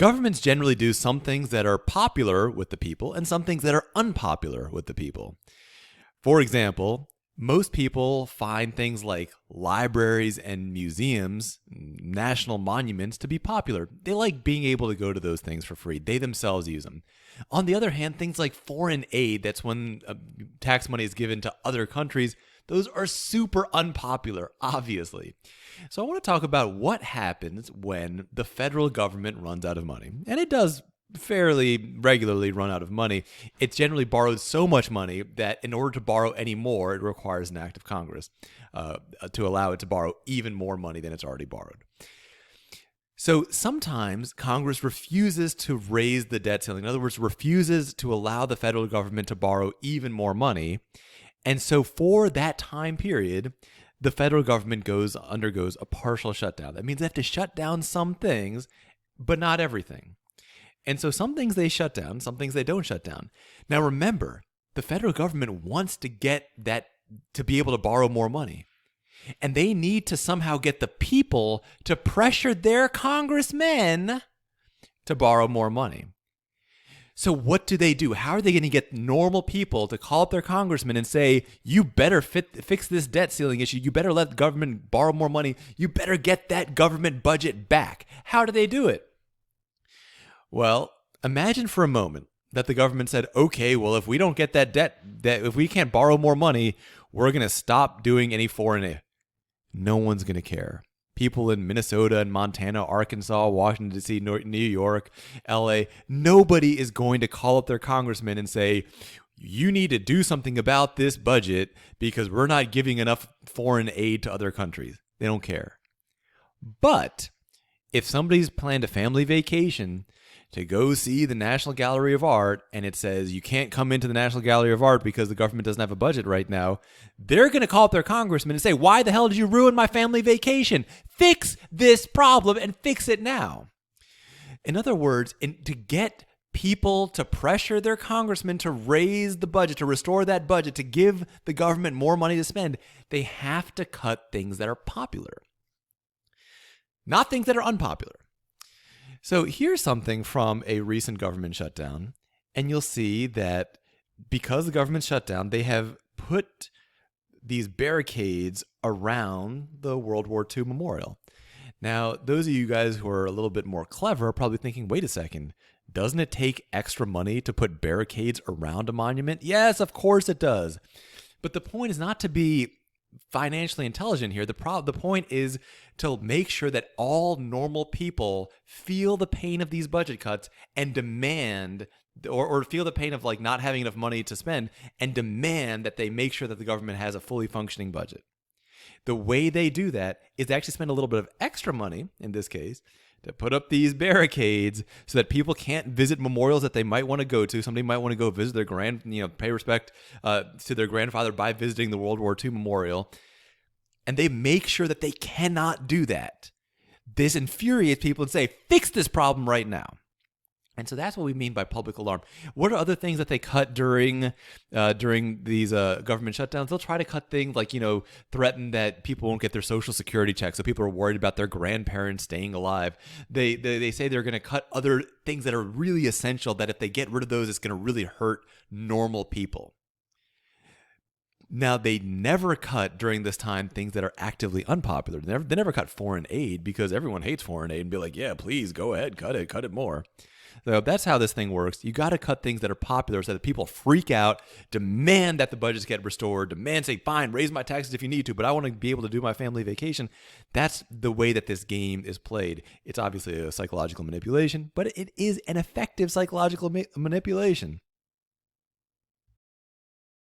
Governments generally do some things that are popular with the people and some things that are unpopular with the people. For example, most people find things like libraries and museums, national monuments, to be popular. They like being able to go to those things for free. They themselves use them. On the other hand, things like foreign aid, that's when tax money is given to other countries, those are super unpopular, obviously. So I want to talk about what happens when the federal government runs out of money. And it does fairly regularly run out of money. It generally borrows so much money that in order to borrow any more, it requires an act of Congress to allow it to borrow even more money than it's already borrowed. So sometimes Congress refuses to raise the debt ceiling. In other words, refuses to allow the federal government to borrow even more money. And so for that time period, the federal government undergoes a partial shutdown. That means they have to shut down some things, but not everything. And so some things they shut down, some things they don't shut down. Now remember, the federal government wants to get that to be able to borrow more money. And they need to somehow get the people to pressure their congressmen to borrow more money. So what do? How are they going to get normal people to call up their congressman and say, you better fix this debt ceiling issue. You better let the government borrow more money. You better get that government budget back. How do they do it? Well, imagine for a moment that the government said, okay, well, if we don't get that debt, if we can't borrow more money, we're going to stop doing any foreign aid. No one's going to care. People in Minnesota and Montana, Arkansas, Washington, D.C., New York, L.A., nobody is going to call up their congressman and say, you need to do something about this budget because we're not giving enough foreign aid to other countries. They don't care. But if somebody's planned a family vacation to go see the National Gallery of Art, and it says you can't come into the National Gallery of Art because the government doesn't have a budget right now, they're going to call up their congressman and say, why the hell did you ruin my family vacation? Fix this problem and fix it now. In other words, to get people to pressure their congressman to raise the budget, to restore that budget, to give the government more money to spend, they have to cut things that are popular, not things that are unpopular. So here's something from a recent government shutdown, and you'll see that because the government shut down, they have put these barricades around the World War II memorial. Now, those of you guys who are a little bit more clever are probably thinking, wait a second, doesn't it take extra money to put barricades around a monument? Yes, of course it does. But the point is not to be financially intelligent here. The point is to make sure that all normal people feel the pain of these budget cuts and demand, or feel the pain of like not having enough money to spend, and demand that they make sure that the government has a fully functioning budget. The way they do that is to actually spend a little bit of extra money, in this case, to put up these barricades so that people can't visit memorials that they might want to go to. Somebody might want to go visit their pay respect to their grandfather by visiting the World War II memorial. And they make sure that they cannot do that. This infuriates people and say, fix this problem right now. And so that's what we mean by public alarm. What are other things that they cut during these government shutdowns? They'll try to cut things like, threaten that people won't get their Social Security checks, so people are worried about their grandparents staying alive. They say they're going to cut other things that are really essential, that if they get rid of those, it's going to really hurt normal people. Now, they never cut during this time things that are actively unpopular. They never cut foreign aid because everyone hates foreign aid and be like, yeah, please go ahead, cut it more. So that's how this thing works. You got to cut things that are popular so that people freak out, demand that the budgets get restored, say, fine, raise my taxes if you need to, but I want to be able to do my family vacation. That's the way that this game is played. It's obviously a psychological manipulation, but it is an effective psychological manipulation.